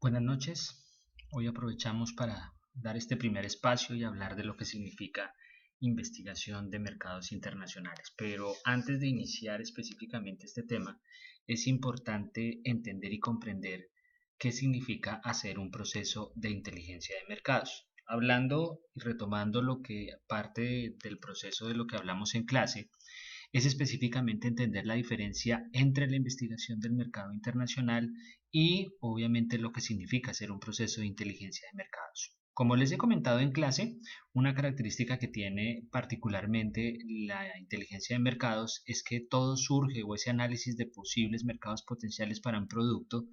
Buenas noches. Hoy aprovechamos para dar este primer espacio y hablar de lo que significa investigación de mercados internacionales. Pero antes de iniciar específicamente este tema, es importante entender y comprender qué significa hacer un proceso de inteligencia de mercados. Hablando y retomando lo que parte del proceso de lo que hablamos en clase, es específicamente entender la diferencia entre la investigación del mercado internacional y obviamente lo que significa hacer un proceso de inteligencia de mercados. Como les he comentado en clase, una característica que tiene particularmente la inteligencia de mercados es que todo surge o ese análisis de posibles mercados potenciales para un producto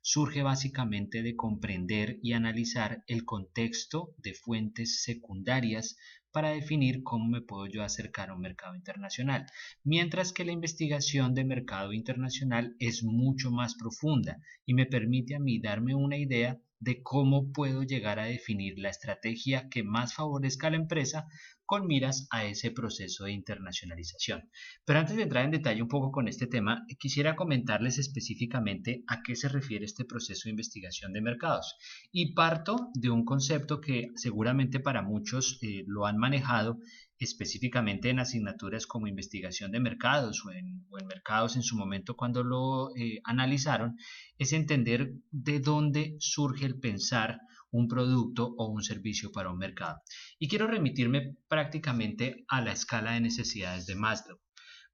surge básicamente de comprender y analizar el contexto de fuentes secundarias para definir cómo me puedo yo acercar a un mercado internacional, mientras que la investigación de mercado internacional es mucho más profunda y me permite a mí darme una idea de cómo puedo llegar a definir la estrategia que más favorezca a la empresa con miras a ese proceso de internacionalización. Pero antes de entrar en detalle un poco con este tema, quisiera comentarles específicamente a qué se refiere este proceso de investigación de mercados. Y parto de un concepto que seguramente para muchos lo han manejado específicamente en asignaturas como investigación de mercados o en mercados en su momento cuando lo analizaron, es entender de dónde surge el pensar un producto o un servicio para un mercado. Y quiero remitirme prácticamente a la escala de necesidades de Maslow.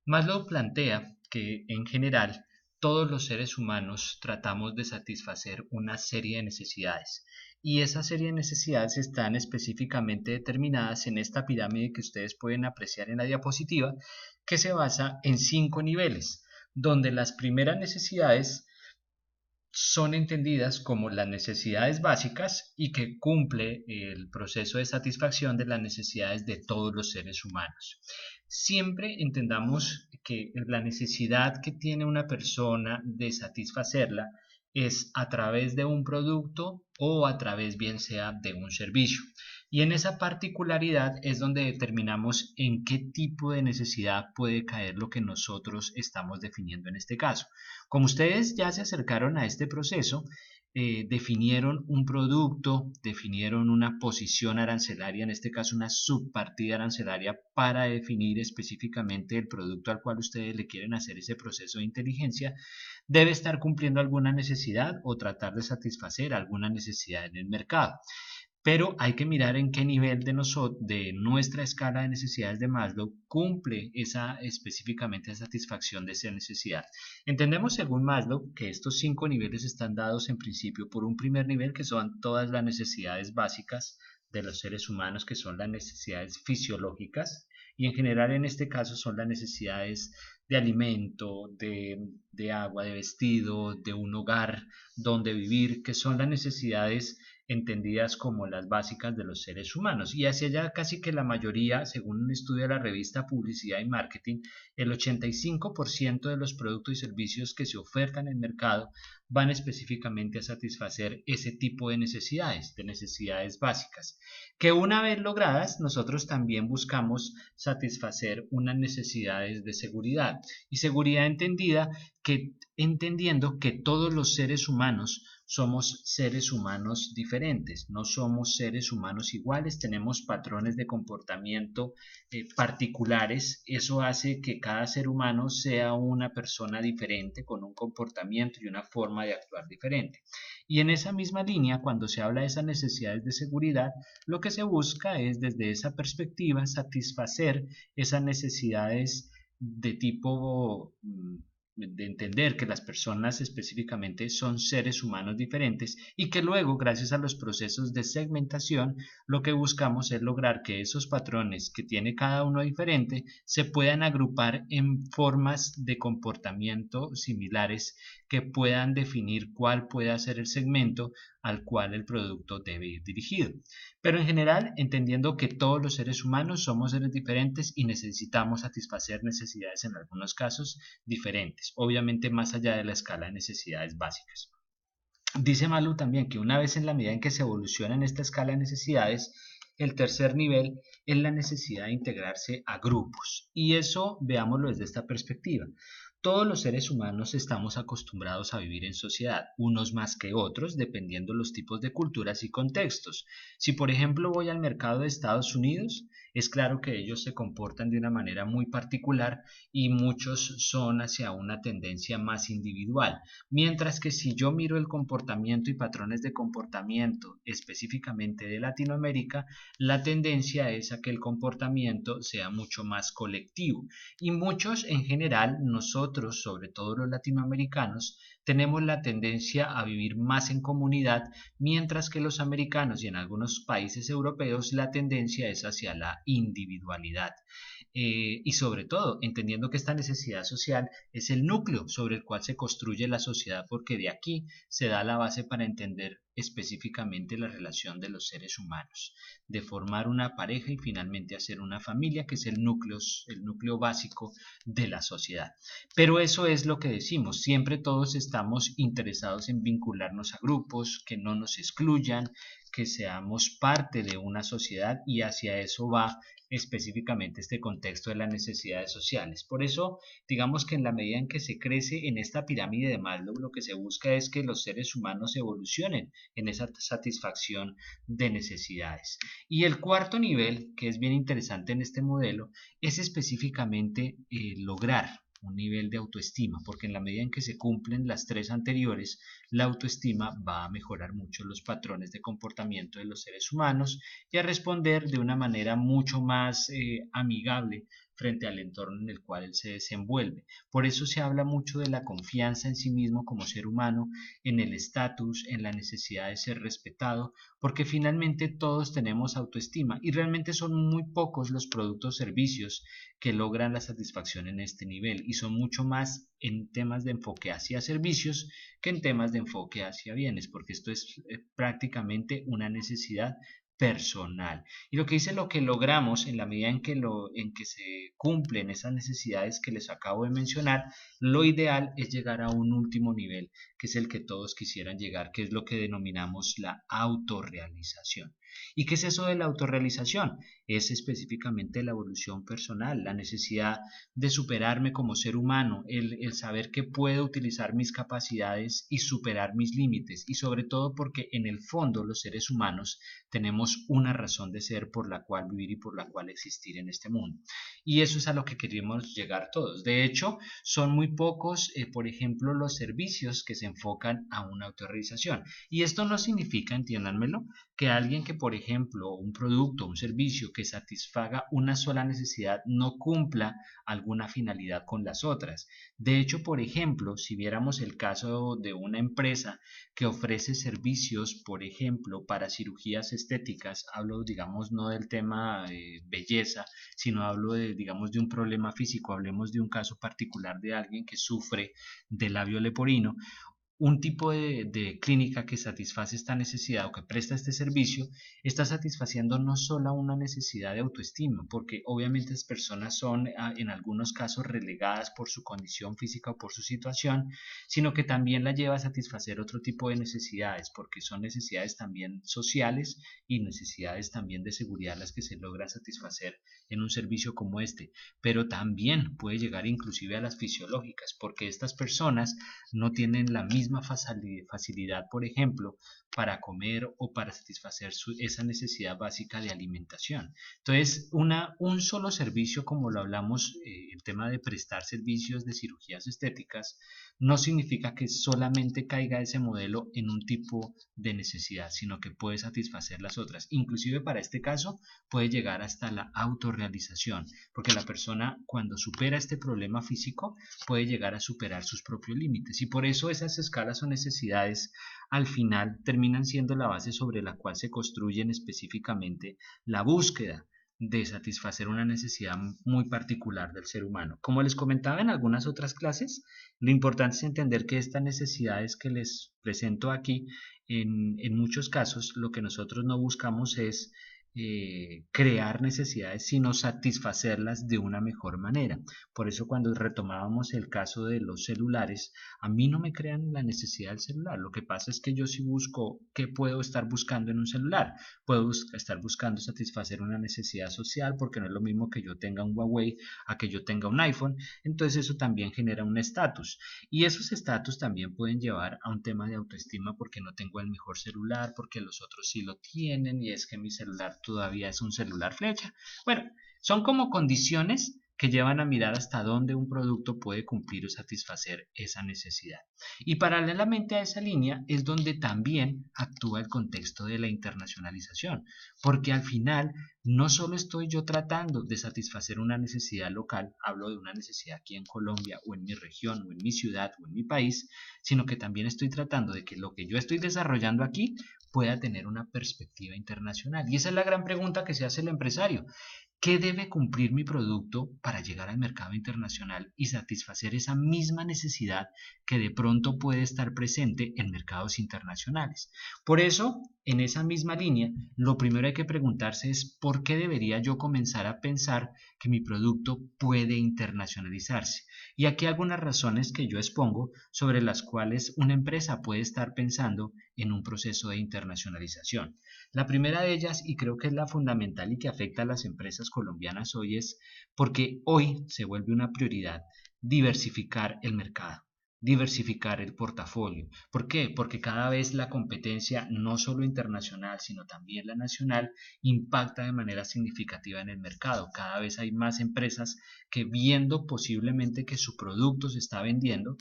Maslow plantea que en general todos los seres humanos tratamos de satisfacer una serie de necesidades y esa serie de necesidades están específicamente determinadas en esta pirámide que ustedes pueden apreciar en la diapositiva, que se basa en 5 niveles, donde las primeras necesidades son entendidas como las necesidades básicas y que cumple el proceso de satisfacción de las necesidades de todos los seres humanos. Siempre entendamos que la necesidad que tiene una persona de satisfacerla es a través de un producto o a través bien sea de un servicio. Y en esa particularidad es donde determinamos en qué tipo de necesidad puede caer lo que nosotros estamos definiendo en este caso. Como ustedes ya se acercaron a este proceso, definieron un producto, definieron una posición arancelaria, en este caso una subpartida arancelaria, para definir específicamente el producto al cual ustedes le quieren hacer ese proceso de inteligencia, debe estar cumpliendo alguna necesidad o tratar de satisfacer alguna necesidad en el mercado. Pero hay que mirar en qué nivel de nuestra escala de necesidades de Maslow cumple esa específicamente satisfacción de esa necesidad. Entendemos según Maslow que estos 5 niveles están dados en principio por un primer nivel que son todas las necesidades básicas de los seres humanos, que son las necesidades fisiológicas, y en general en este caso son las necesidades de alimento, de agua, de vestido, de un hogar donde vivir, que son las necesidades entendidas como las básicas de los seres humanos. Y hacia allá casi que la mayoría, según un estudio de la revista Publicidad y Marketing, el 85% de los productos y servicios que se ofertan en el mercado van específicamente a satisfacer ese tipo de necesidades básicas, que una vez logradas, nosotros también buscamos satisfacer unas necesidades de seguridad. Y seguridad entendida que entendiendo que todos los seres humanos somos seres humanos diferentes, no somos seres humanos iguales, tenemos patrones de comportamiento particulares. Eso hace que cada ser humano sea una persona diferente, con un comportamiento y una forma de actuar diferente. Y en esa misma línea, cuando se habla de esas necesidades de seguridad, lo que se busca es desde esa perspectiva satisfacer esas necesidades de tipo de entender que las personas específicamente son seres humanos diferentes y que luego, gracias a los procesos de segmentación, lo que buscamos es lograr que esos patrones que tiene cada uno diferente se puedan agrupar en formas de comportamiento similares que puedan definir cuál puede ser el segmento al cual el producto debe ir dirigido. Pero en general, entendiendo que todos los seres humanos somos seres diferentes y necesitamos satisfacer necesidades en algunos casos diferentes, obviamente más allá de la escala de necesidades básicas. Dice Malu también que una vez en la medida en que se evoluciona en esta escala de necesidades, el tercer nivel es la necesidad de integrarse a grupos. Y eso veámoslo desde esta perspectiva. Todos los seres humanos estamos acostumbrados a vivir en sociedad, unos más que otros, dependiendo los tipos de culturas y contextos. Si por ejemplo voy al mercado de Estados Unidos, es claro que ellos se comportan de una manera muy particular y muchos son hacia una tendencia más individual, mientras que si yo miro el comportamiento y patrones de comportamiento específicamente de Latinoamérica, la tendencia es a que el comportamiento sea mucho más colectivo y muchos en general, nosotros, sobre todo los latinoamericanos, tenemos la tendencia a vivir más en comunidad, mientras que los americanos y en algunos países europeos la tendencia es hacia la individualidad. Y sobre todo, entendiendo que esta necesidad social es el núcleo sobre el cual se construye la sociedad, porque de aquí se da la base para entender específicamente la relación de los seres humanos, de formar una pareja y finalmente hacer una familia, que es el núcleo básico de la sociedad. Pero eso es lo que decimos, siempre todos estamos interesados en vincularnos a grupos, que no nos excluyan, que seamos parte de una sociedad y hacia eso va específicamente este contexto de las necesidades sociales. Por eso, digamos que en la medida en que se crece en esta pirámide de Maslow, lo que se busca es que los seres humanos evolucionen en esa satisfacción de necesidades. Y el cuarto nivel, que es bien interesante en este modelo, es específicamente lograr un nivel de autoestima, porque en la medida en que se cumplen las tres anteriores, la autoestima va a mejorar mucho los patrones de comportamiento de los seres humanos y a responder de una manera mucho más amigable frente al entorno en el cual él se desenvuelve. Por eso se habla mucho de la confianza en sí mismo como ser humano, en el estatus, en la necesidad de ser respetado, porque finalmente todos tenemos autoestima y realmente son muy pocos los productos o servicios que logran la satisfacción en este nivel y son mucho más en temas de enfoque hacia servicios que en temas de enfoque hacia bienes, porque esto es prácticamente una necesidad personal. Y lo que dice lo que logramos en la medida en que se cumplen esas necesidades que les acabo de mencionar, lo ideal es llegar a un último nivel, que es el que todos quisieran llegar, que es lo que denominamos la autorrealización. ¿Y qué es eso de la autorrealización? Es específicamente la evolución personal, la necesidad de superarme como ser humano, el saber que puedo utilizar mis capacidades y superar mis límites, y sobre todo porque en el fondo los seres humanos tenemos una razón de ser por la cual vivir y por la cual existir en este mundo. Y eso es a lo que queremos llegar todos. De hecho, son muy pocos, por ejemplo, los servicios que se enfocan a una autorrealización. Y esto no significa, entiéndanmelo, que alguien que, por ejemplo, un producto, un servicio que satisfaga una sola necesidad no cumpla alguna finalidad con las otras. De hecho, por ejemplo, si viéramos el caso de una empresa que ofrece servicios, por ejemplo, para cirugías estéticas, hablo, digamos, no del tema belleza, sino hablo de, digamos, de un problema físico, hablemos de un caso particular de alguien que sufre de labio leporino, un tipo de clínica que satisface esta necesidad o que presta este servicio está satisfaciendo no solo una necesidad de autoestima, porque obviamente las personas son en algunos casos relegadas por su condición física o por su situación, sino que también la lleva a satisfacer otro tipo de necesidades, porque son necesidades también sociales y necesidades también de seguridad las que se logra satisfacer en un servicio como este, pero también puede llegar inclusive a las fisiológicas, porque estas personas no tienen la misma facilidad, por ejemplo, para comer o para satisfacer esa necesidad básica de alimentación. Entonces, un solo servicio, como lo hablamos, el tema de prestar servicios de cirugías estéticas, no significa que solamente caiga ese modelo en un tipo de necesidad, sino que puede satisfacer las otras. Inclusive para este caso puede llegar hasta la autorrealización, porque la persona cuando supera este problema físico puede llegar a superar sus propios límites y por eso esas escalas o necesidades al final terminan siendo la base sobre la cual se construyen específicamente la búsqueda de satisfacer una necesidad muy particular del ser humano. Como les comentaba en algunas otras clases, lo importante es entender que estas necesidades que les presento aquí, en muchos casos, lo que nosotros no buscamos es crear necesidades, sino satisfacerlas de una mejor manera. Por eso cuando retomábamos el caso de los celulares, a mí no me crean la necesidad del celular. Lo que pasa es que yo sí busco qué puedo estar buscando en un celular. Puedo estar buscando satisfacer una necesidad social, porque no es lo mismo que yo tenga un Huawei a que yo tenga un iPhone. Entonces eso también genera un estatus. Y esos estatus también pueden llevar a un tema de autoestima, porque no tengo el mejor celular, porque los otros sí lo tienen y es que mi celular todavía es un celular flecha. Bueno, son como condiciones que llevan a mirar hasta dónde un producto puede cumplir o satisfacer esa necesidad. Y paralelamente a esa línea es donde también actúa el contexto de la internacionalización, porque al final no solo estoy yo tratando de satisfacer una necesidad local, hablo de una necesidad aquí en Colombia o en mi región o en mi ciudad o en mi país, sino que también estoy tratando de que lo que yo estoy desarrollando aquí pueda tener una perspectiva internacional. Y esa es la gran pregunta que se hace el empresario. ¿Qué debe cumplir mi producto para llegar al mercado internacional y satisfacer esa misma necesidad que de pronto puede estar presente en mercados internacionales? Por eso, en esa misma línea, lo primero hay que preguntarse es ¿por qué debería yo comenzar a pensar que mi producto puede internacionalizarse? Y aquí algunas razones que yo expongo sobre las cuales una empresa puede estar pensando en un proceso de internacionalización. La primera de ellas, y creo que es la fundamental y que afecta a las empresas colombianas hoy, es porque hoy se vuelve una prioridad diversificar el mercado, diversificar el portafolio. ¿Por qué? Porque cada vez la competencia, no solo internacional, sino también la nacional, impacta de manera significativa en el mercado. Cada vez hay más empresas que, viendo posiblemente que su producto se está vendiendo,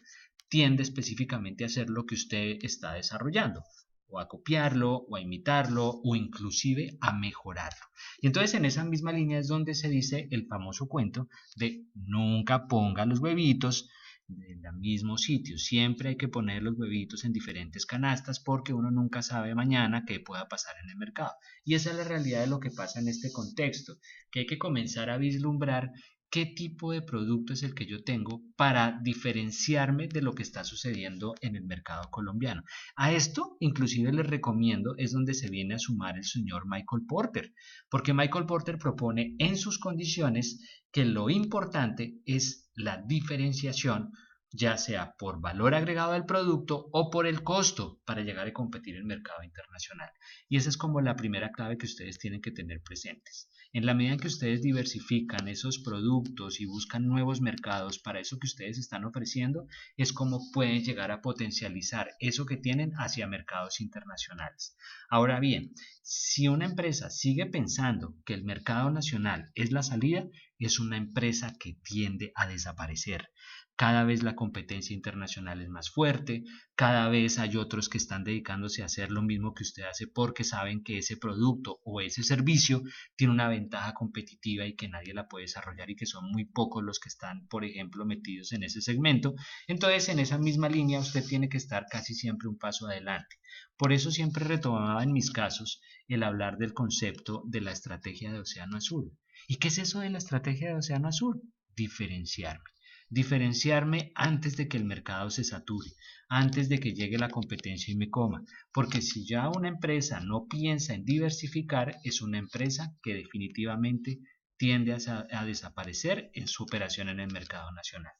tiende específicamente a hacer lo que usted está desarrollando, o a copiarlo, o a imitarlo, o inclusive a mejorarlo. Y entonces en esa misma línea es donde se dice el famoso cuento de nunca ponga los huevitos en el mismo sitio, siempre hay que poner los huevitos en diferentes canastas porque uno nunca sabe mañana qué pueda pasar en el mercado. Y esa es la realidad de lo que pasa en este contexto, que hay que comenzar a vislumbrar qué tipo de producto es el que yo tengo para diferenciarme de lo que está sucediendo en el mercado colombiano. A esto inclusive les recomiendo, es donde se viene a sumar el señor Michael Porter, porque Michael Porter propone en sus condiciones que lo importante es la diferenciación, ya sea por valor agregado del producto o por el costo para llegar a competir en el mercado internacional. Y esa es como la primera clave que ustedes tienen que tener presentes. En la medida en que ustedes diversifican esos productos y buscan nuevos mercados para eso que ustedes están ofreciendo, es como pueden llegar a potencializar eso que tienen hacia mercados internacionales. Ahora bien, si una empresa sigue pensando que el mercado nacional es la salida, es una empresa que tiende a desaparecer. Cada vez la competencia internacional es más fuerte, cada vez hay otros que están dedicándose a hacer lo mismo que usted hace porque saben que ese producto o ese servicio tiene una ventaja competitiva y que nadie la puede desarrollar y que son muy pocos los que están, por ejemplo, metidos en ese segmento. Entonces, en esa misma línea, usted tiene que estar casi siempre un paso adelante. Por eso siempre retomaba en mis casos el hablar del concepto de la estrategia de Océano Azul. ¿Y qué es eso de la estrategia de Océano Azul? Diferenciarme. Diferenciarme antes de que el mercado se sature, antes de que llegue la competencia y me coma. Porque si ya una empresa no piensa en diversificar, es una empresa que definitivamente tiende a desaparecer en su operación en el mercado nacional.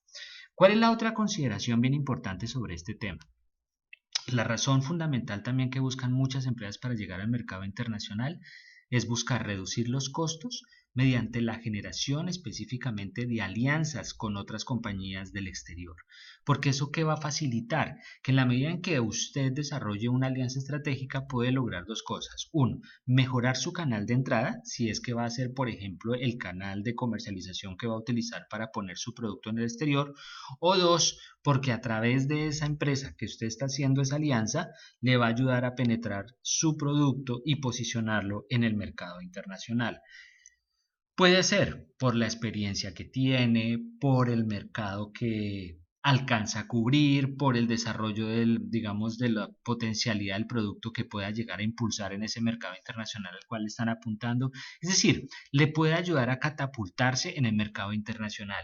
¿Cuál es la otra consideración bien importante sobre este tema? La razón fundamental también que buscan muchas empresas para llegar al mercado internacional es buscar reducir los costos mediante la generación específicamente de alianzas con otras compañías del exterior. Porque eso que va a facilitar, que en la medida en que usted desarrolle una alianza estratégica puede lograr dos cosas. Uno, mejorar su canal de entrada, si es que va a ser, por ejemplo, el canal de comercialización que va a utilizar para poner su producto en el exterior. O dos, porque a través de esa empresa que usted está haciendo esa alianza, le va a ayudar a penetrar su producto y posicionarlo en el mercado internacional. Puede ser por la experiencia que tiene, por el mercado que alcanza a cubrir, por el desarrollo digamos, de la potencialidad del producto que pueda llegar a impulsar en ese mercado internacional al cual le están apuntando. Es decir, le puede ayudar a catapultarse en el mercado internacional.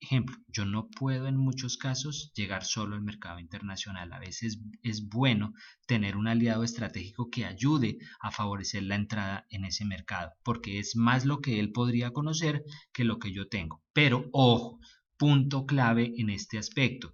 Ejemplo, yo no puedo en muchos casos llegar solo al mercado internacional. A veces es bueno tener un aliado estratégico que ayude a favorecer la entrada en ese mercado, porque es más lo que él podría conocer que lo que yo tengo. Pero ojo, punto clave en este aspecto.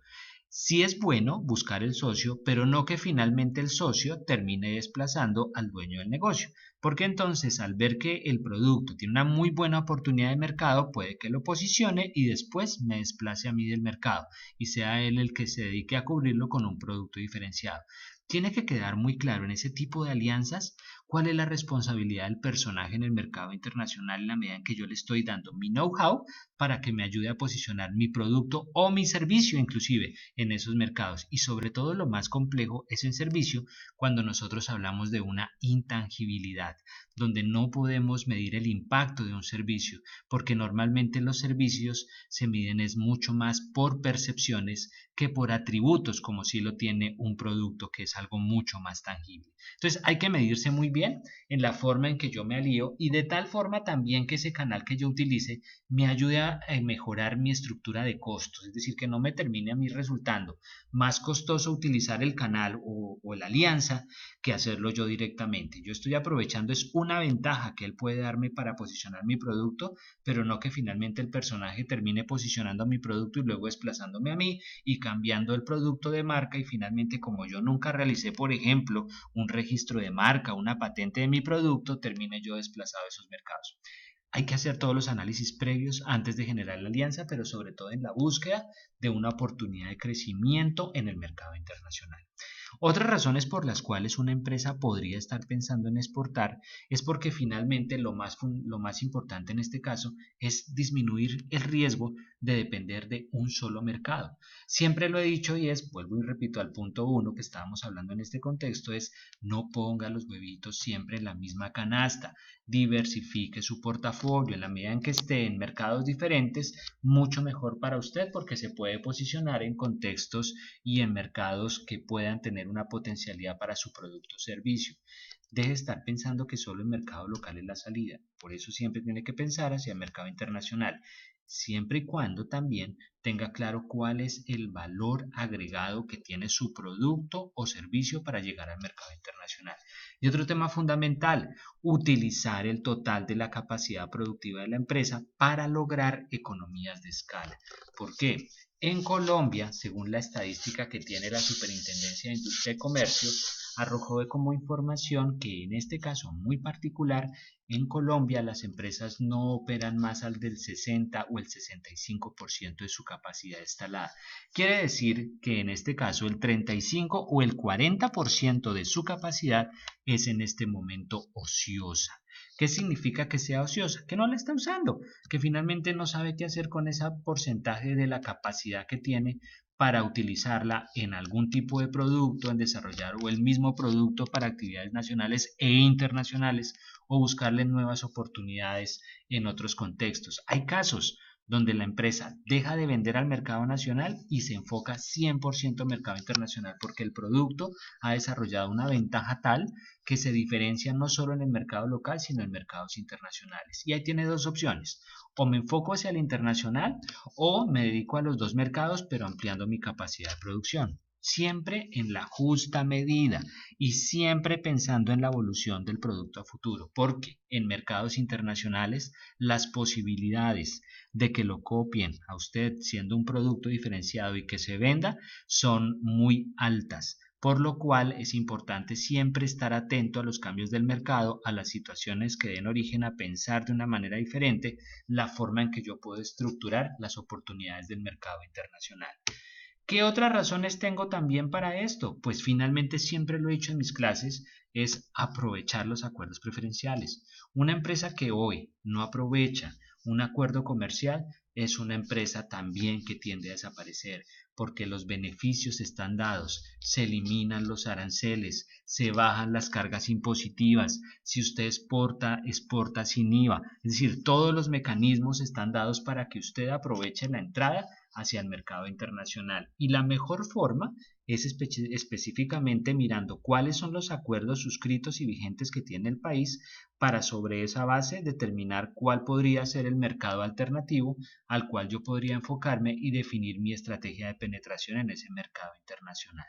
Sí es bueno buscar el socio, pero no que finalmente el socio termine desplazando al dueño del negocio, porque entonces al ver que el producto tiene una muy buena oportunidad de mercado, puede que lo posicione y después me desplace a mí del mercado y sea él el que se dedique a cubrirlo con un producto diferenciado. Tiene que quedar muy claro en ese tipo de alianzas cuál es la responsabilidad del personaje en el mercado internacional en la medida en que yo le estoy dando mi know-how para que me ayude a posicionar mi producto o mi servicio inclusive en esos mercados. Y sobre todo lo más complejo es en servicio cuando nosotros hablamos de una intangibilidad, donde no podemos medir el impacto de un servicio, porque normalmente los servicios se miden es mucho más por percepciones que por atributos, como si lo tiene un producto, que es algo mucho más tangible. Entonces hay que medirse muy bien en la forma en que yo me alío y de tal forma también que ese canal que yo utilice me ayude a mejorar mi estructura de costos, es decir, que no me termine a mí resultando más costoso utilizar el canal o la alianza que hacerlo yo directamente. Yo estoy aprovechando es una ventaja que él puede darme para posicionar mi producto, pero no que finalmente el personaje termine posicionando mi producto y luego desplazándome a mí y cambiando el producto de marca y finalmente como yo nunca realicé, por ejemplo, un registro de marca, una patente de mi producto, termine yo desplazado de esos mercados. Hay que hacer todos los análisis previos antes de generar la alianza, pero sobre todo en la búsqueda de una oportunidad de crecimiento en el mercado internacional. Otras razones por las cuales una empresa podría estar pensando en exportar es porque finalmente lo más importante en este caso es disminuir el riesgo de depender de un solo mercado. Siempre lo he dicho y vuelvo y repito al punto uno que estábamos hablando en este contexto, es no ponga los huevitos siempre en la misma canasta, diversifique su portafolio en la medida en que esté en mercados diferentes, mucho mejor para usted porque se puede posicionar en contextos y en mercados que puedan tener una potencialidad para su producto o servicio. Deje de estar pensando que solo el mercado local es la salida. Por eso siempre tiene que pensar hacia el mercado internacional, siempre y cuando también tenga claro cuál es el valor agregado que tiene su producto o servicio para llegar al mercado internacional. Y otro tema fundamental, utilizar el total de la capacidad productiva de la empresa para lograr economías de escala. ¿Por qué? En Colombia, según la estadística que tiene la Superintendencia de Industria y Comercio, arrojó como información que en este caso muy particular, en Colombia las empresas no operan más al del 60 o el 65% de su capacidad instalada. Quiere decir que en este caso el 35 o el 40% de su capacidad es en este momento ociosa. ¿Qué significa que sea ociosa? Que no la está usando, que finalmente no sabe qué hacer con ese porcentaje de la capacidad que tiene para utilizarla en algún tipo de producto, en desarrollar o el mismo producto para actividades nacionales e internacionales o buscarle nuevas oportunidades en otros contextos. Hay casos donde la empresa deja de vender al mercado nacional y se enfoca 100% al mercado internacional porque el producto ha desarrollado una ventaja tal que se diferencia no solo en el mercado local, sino en mercados internacionales. Y ahí tiene dos opciones. O me enfoco hacia el internacional o me dedico a los dos mercados, pero ampliando mi capacidad de producción. Siempre en la justa medida y siempre pensando en la evolución del producto a futuro, porque en mercados internacionales las posibilidades de que lo copien a usted siendo un producto diferenciado y que se venda son muy altas, por lo cual es importante siempre estar atento a los cambios del mercado, a las situaciones que den origen a pensar de una manera diferente la forma en que yo puedo estructurar las oportunidades del mercado internacional. ¿Qué otras razones tengo también para esto? Pues finalmente siempre lo he dicho en mis clases, es aprovechar los acuerdos preferenciales. Una empresa que hoy no aprovecha un acuerdo comercial es una empresa también que tiende a desaparecer porque los beneficios están dados, se eliminan los aranceles, se bajan las cargas impositivas, si usted exporta, exporta sin IVA, es decir, todos los mecanismos están dados para que usted aproveche la entrada hacia el mercado internacional. Y la mejor forma es específicamente mirando cuáles son los acuerdos suscritos y vigentes que tiene el país para sobre esa base determinar cuál podría ser el mercado alternativo al cual yo podría enfocarme y definir mi estrategia de penetración en ese mercado internacional.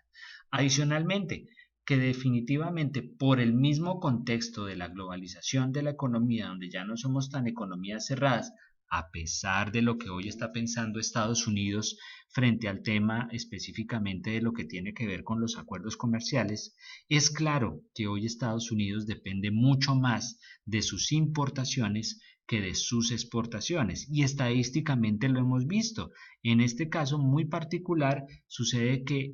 Adicionalmente, que definitivamente por el mismo contexto de la globalización de la economía, donde ya no somos tan economías cerradas, a pesar de lo que hoy está pensando Estados Unidos frente al tema específicamente de lo que tiene que ver con los acuerdos comerciales, es claro que hoy Estados Unidos depende mucho más de sus importaciones que de sus exportaciones. Y estadísticamente lo hemos visto. En este caso muy particular sucede que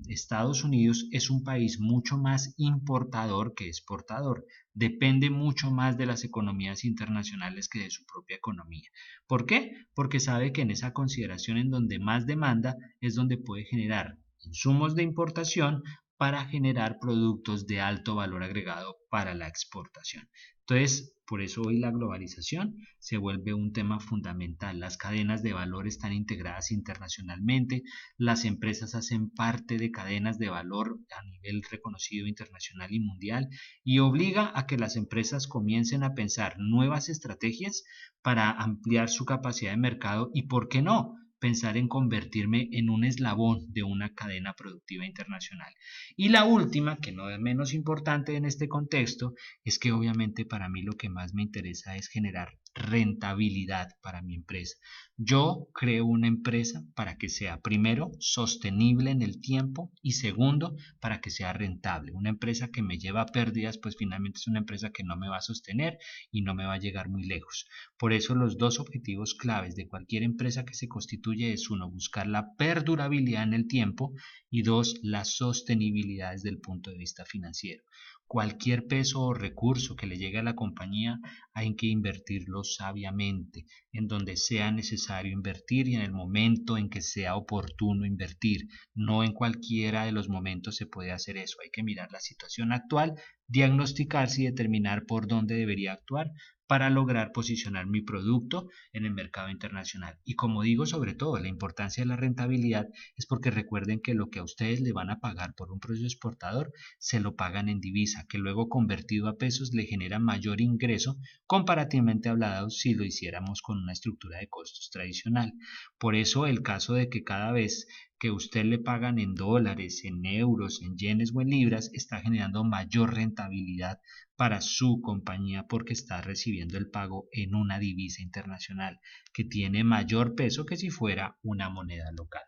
Estados Unidos es un país mucho más importador que exportador. Depende mucho más de las economías internacionales que de su propia economía. ¿Por qué? Porque sabe que en esa consideración en donde más demanda es donde puede generar insumos de importación para generar productos de alto valor agregado para la exportación. Entonces, por eso hoy la globalización se vuelve un tema fundamental. Las cadenas de valor están integradas internacionalmente, las empresas hacen parte de cadenas de valor a nivel reconocido internacional y mundial y obliga a que las empresas comiencen a pensar nuevas estrategias para ampliar su capacidad de mercado y, ¿por qué no?, pensar en convertirme en un eslabón de una cadena productiva internacional. Y la última, que no es menos importante en este contexto, es que obviamente para mí lo que más me interesa es generar rentabilidad para mi empresa. Yo creo una empresa para que sea, primero, sostenible en el tiempo y segundo, para que sea rentable. Una empresa que me lleva a pérdidas, pues finalmente es una empresa que no me va a sostener y no me va a llegar muy lejos. Por eso los dos objetivos claves de cualquier empresa que se constituye es uno, buscar la perdurabilidad en el tiempo y dos, la sostenibilidad desde el punto de vista financiero. Cualquier peso o recurso que le llegue a la compañía hay que invertirlo sabiamente, en donde sea necesario invertir y en el momento en que sea oportuno invertir. No en cualquiera de los momentos se puede hacer eso. Hay que mirar la situación actual, diagnosticarse y determinar por dónde debería actuar para lograr posicionar mi producto en el mercado internacional. Y como digo, sobre todo, la importancia de la rentabilidad es porque recuerden que lo que a ustedes le van a pagar por un proceso exportador se lo pagan en divisa, que luego convertido a pesos le genera mayor ingreso comparativamente hablado si lo hiciéramos con una estructura de costos tradicional. Por eso el caso de que cada vez que usted le pagan en dólares, en euros, en yenes o en libras, está generando mayor rentabilidad para su compañía porque está recibiendo el pago en una divisa internacional que tiene mayor peso que si fuera una moneda local.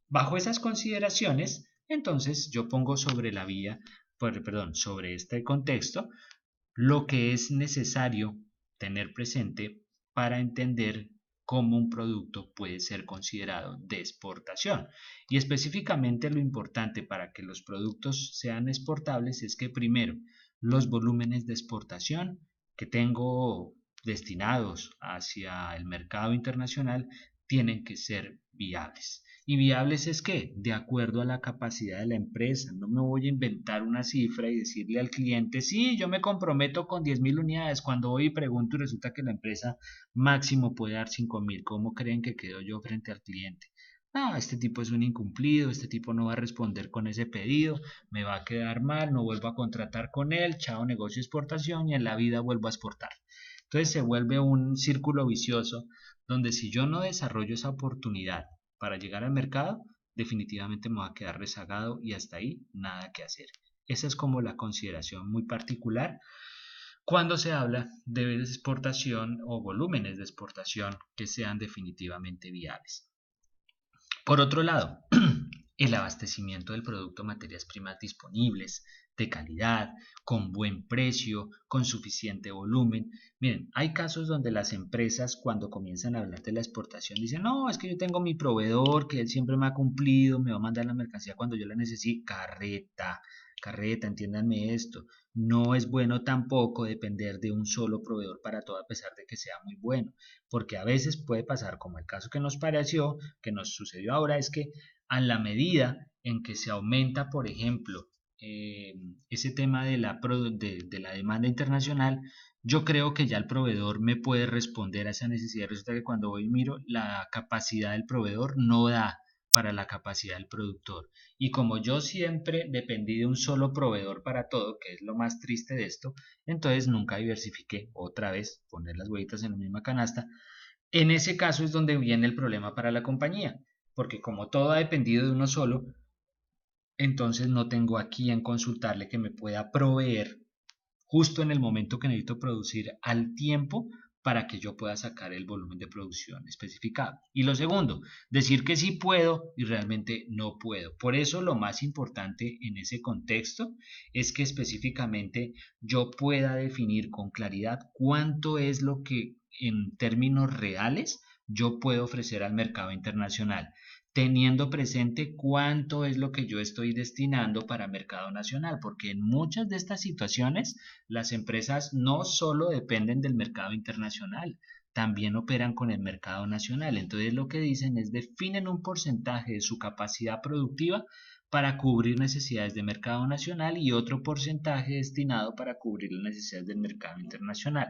Bajo esas consideraciones, entonces yo pongo sobre la vía, perdón, sobre este contexto, lo que es necesario tener presente para entender cómo un producto puede ser considerado de exportación. Y específicamente lo importante para que los productos sean exportables es que primero los volúmenes de exportación que tengo destinados hacia el mercado internacional tienen que ser viables. Y viables es que, de acuerdo a la capacidad de la empresa, no me voy a inventar una cifra y decirle al cliente, sí, yo me comprometo con 10.000 unidades, cuando voy y pregunto y resulta que la empresa máximo puede dar 5.000. ¿Cómo creen que quedo yo frente al cliente? No, este tipo es un incumplido, este tipo no va a responder con ese pedido, me va a quedar mal, no vuelvo a contratar con él, chao negocio exportación y en la vida vuelvo a exportar. Entonces se vuelve un círculo vicioso donde si yo no desarrollo esa oportunidad para llegar al mercado, definitivamente me va a quedar rezagado y hasta ahí nada que hacer. Esa es como la consideración muy particular cuando se habla de exportación o volúmenes de exportación que sean definitivamente viables. Por otro lado, el abastecimiento del producto, materias primas disponibles, de calidad, con buen precio, con suficiente volumen. Miren, hay casos donde las empresas cuando comienzan a hablar de la exportación dicen, no, es que yo tengo mi proveedor, que él siempre me ha cumplido, me va a mandar la mercancía cuando yo la necesite. Carreta, carreta, entiéndanme esto. No es bueno tampoco depender de un solo proveedor para todo a pesar de que sea muy bueno, porque a veces puede pasar como el caso que nos pareció, que nos sucedió ahora, es que a la medida en que se aumenta, por ejemplo, ese tema de la demanda internacional, yo creo que ya el proveedor me puede responder a esa necesidad. Resulta que cuando voy y miro, la capacidad del proveedor no da para la capacidad del productor. Y como yo siempre dependí de un solo proveedor para todo, que es lo más triste de esto, entonces nunca diversifiqué. Otra vez, poner las huevitas en la misma canasta. En ese caso es donde viene el problema para la compañía, porque como todo ha dependido de uno solo, entonces no tengo a quien consultarle que me pueda proveer justo en el momento que necesito producir al tiempo para que yo pueda sacar el volumen de producción especificado. Y lo segundo, decir que sí puedo y realmente no puedo. Por eso lo más importante en ese contexto es que específicamente yo pueda definir con claridad cuánto es lo que en términos reales yo puedo ofrecer al mercado internacional, teniendo presente cuánto es lo que yo estoy destinando para mercado nacional, porque en muchas de estas situaciones las empresas no solo dependen del mercado internacional, también operan con el mercado nacional. Entonces lo que dicen es definen un porcentaje de su capacidad productiva para cubrir necesidades de mercado nacional y otro porcentaje destinado para cubrir las necesidades del mercado internacional,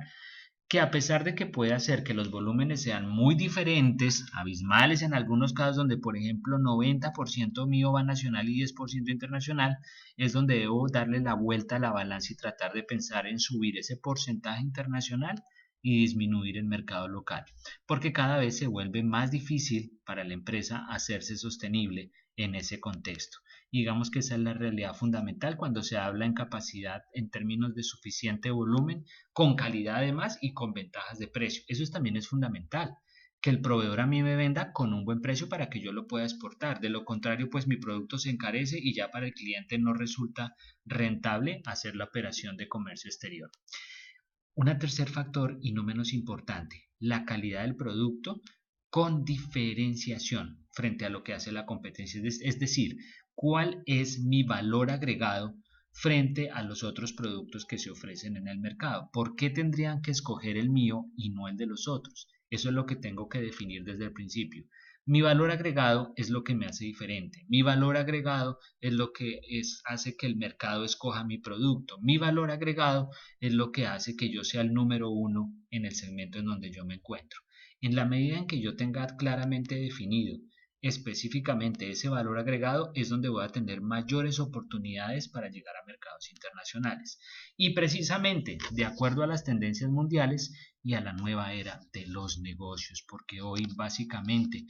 que a pesar de que puede hacer que los volúmenes sean muy diferentes, abismales en algunos casos donde por ejemplo 90% mío va nacional y 10% internacional, es donde debo darle la vuelta a la balanza y tratar de pensar en subir ese porcentaje internacional y disminuir el mercado local, porque cada vez se vuelve más difícil para la empresa hacerse sostenible en ese contexto. Digamos que esa es la realidad fundamental cuando se habla en capacidad en términos de suficiente volumen, con calidad además y con ventajas de precio. Eso también es fundamental, que el proveedor a mí me venda con un buen precio para que yo lo pueda exportar. De lo contrario, pues mi producto se encarece y ya para el cliente no resulta rentable hacer la operación de comercio exterior. Un tercer factor, y no menos importante, la calidad del producto con diferenciación frente a lo que hace la competencia. Es decir, cuál es mi valor agregado frente a los otros productos que se ofrecen en el mercado. ¿Por qué tendrían que escoger el mío y no el de los otros? Eso es lo que tengo que definir desde el principio. Mi valor agregado es lo que me hace diferente. Mi valor agregado es lo que hace que el mercado escoja mi producto. Mi valor agregado es lo que hace que yo sea el número uno en el segmento en donde yo me encuentro. En la medida en que yo tenga claramente definido específicamente ese valor agregado, es donde voy a tener mayores oportunidades para llegar a mercados internacionales. Y precisamente de acuerdo a las tendencias mundiales y a la nueva era de los negocios, porque hoy básicamente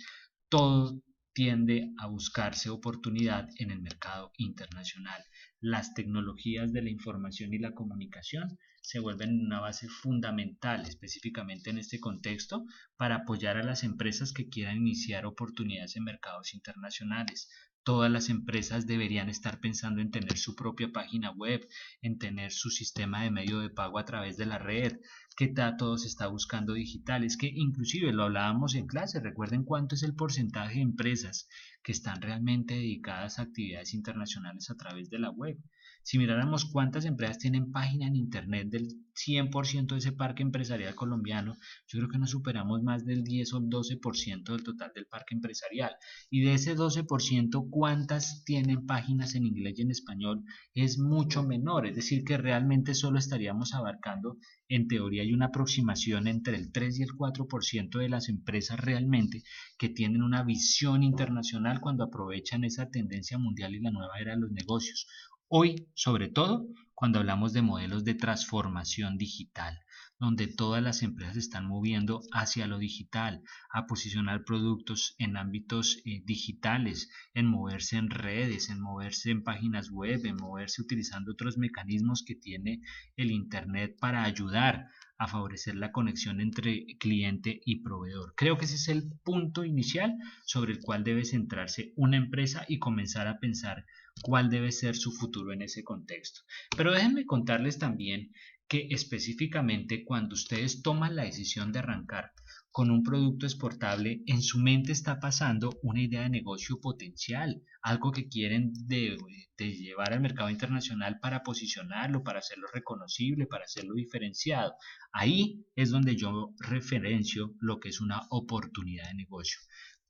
todo tiende a buscarse oportunidad en el mercado internacional. Las tecnologías de la información y la comunicación se vuelven una base fundamental, específicamente en este contexto, para apoyar a las empresas que quieran iniciar oportunidades en mercados internacionales. Todas las empresas deberían estar pensando en tener su propia página web, en tener su sistema de medio de pago a través de la red, que todo se está buscando digital. Es que inclusive lo hablábamos en clase, recuerden cuánto es el porcentaje de empresas que están realmente dedicadas a actividades internacionales a través de la web. Si miráramos cuántas empresas tienen página en internet del 100% de ese parque empresarial colombiano, yo creo que no superamos más del 10 o el 12% del total del parque empresarial. Y de ese 12%, ¿cuántas tienen páginas en inglés y en español? Es mucho menor, es decir, que realmente solo estaríamos abarcando, en teoría, hay una aproximación entre el 3 y el 4% de las empresas realmente que tienen una visión internacional cuando aprovechan esa tendencia mundial y la nueva era de los negocios. Hoy, sobre todo, cuando hablamos de modelos de transformación digital, donde todas las empresas están moviendo hacia lo digital, a posicionar productos en ámbitos digitales, en moverse en redes, en moverse en páginas web, en moverse utilizando otros mecanismos que tiene el Internet para ayudar a favorecer la conexión entre cliente y proveedor. Creo que ese es el punto inicial sobre el cual debe centrarse una empresa y comenzar a pensar cuál debe ser su futuro en ese contexto. Pero déjenme contarles también que específicamente cuando ustedes toman la decisión de arrancar con un producto exportable, en su mente está pasando una idea de negocio potencial, algo que quieren de llevar al mercado internacional para posicionarlo, para hacerlo reconocible, para hacerlo diferenciado. Ahí es donde yo referencio lo que es una oportunidad de negocio.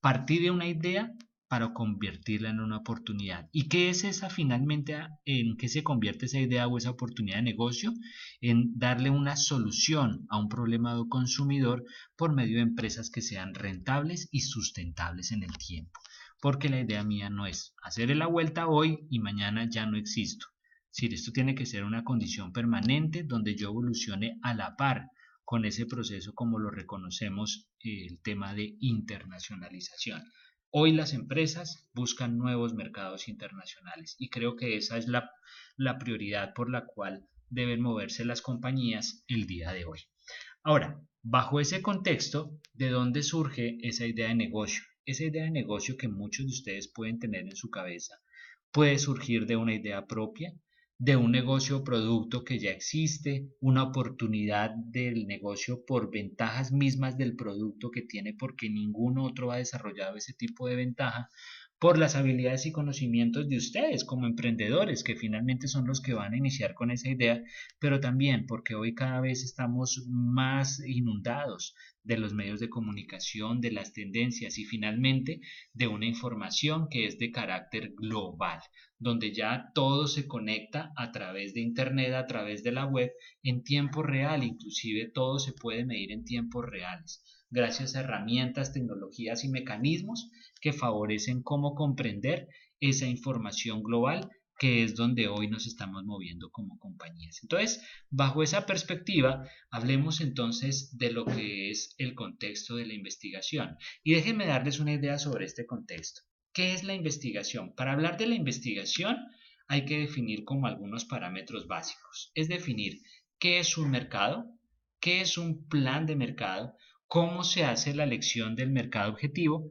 Partir de una idea para convertirla en una oportunidad. ¿Y qué es esa finalmente? ¿En qué se convierte esa idea o esa oportunidad de negocio? En darle una solución a un problema de consumidor por medio de empresas que sean rentables y sustentables en el tiempo. porque la idea mía no es hacer la vuelta hoy y mañana ya no existo. Es decir, esto tiene que ser una condición permanente donde yo evolucione a la par con ese proceso como lo reconocemos el tema de internacionalización. Hoy las empresas buscan nuevos mercados internacionales y creo que esa es la prioridad por la cual deben moverse las compañías el día de hoy. Ahora, bajo ese contexto, ¿de dónde surge esa idea de negocio? Esa idea de negocio que muchos de ustedes pueden tener en su cabeza puede surgir de una idea propia, de un negocio o producto que ya existe, una oportunidad del negocio por ventajas mismas del producto que tiene porque ningún otro ha desarrollado ese tipo de ventaja, por las habilidades y conocimientos de ustedes como emprendedores, que finalmente son los que van a iniciar con esa idea, pero también porque hoy cada vez estamos más inundados de los medios de comunicación, de las tendencias y finalmente de una información que es de carácter global, donde ya todo se conecta a través de Internet, a través de la web, en tiempo real, inclusive todo se puede medir en tiempos reales, gracias a herramientas, tecnologías y mecanismos que favorecen cómo comprender esa información global que es donde hoy nos estamos moviendo como compañías. Entonces, bajo esa perspectiva, hablemos entonces de lo que es el contexto de la investigación. Y déjenme darles una idea sobre este contexto. ¿Qué es la investigación? Para hablar de la investigación hay que definir como algunos parámetros básicos. Es definir qué es un mercado, qué es un plan de mercado, cómo se hace la elección del mercado objetivo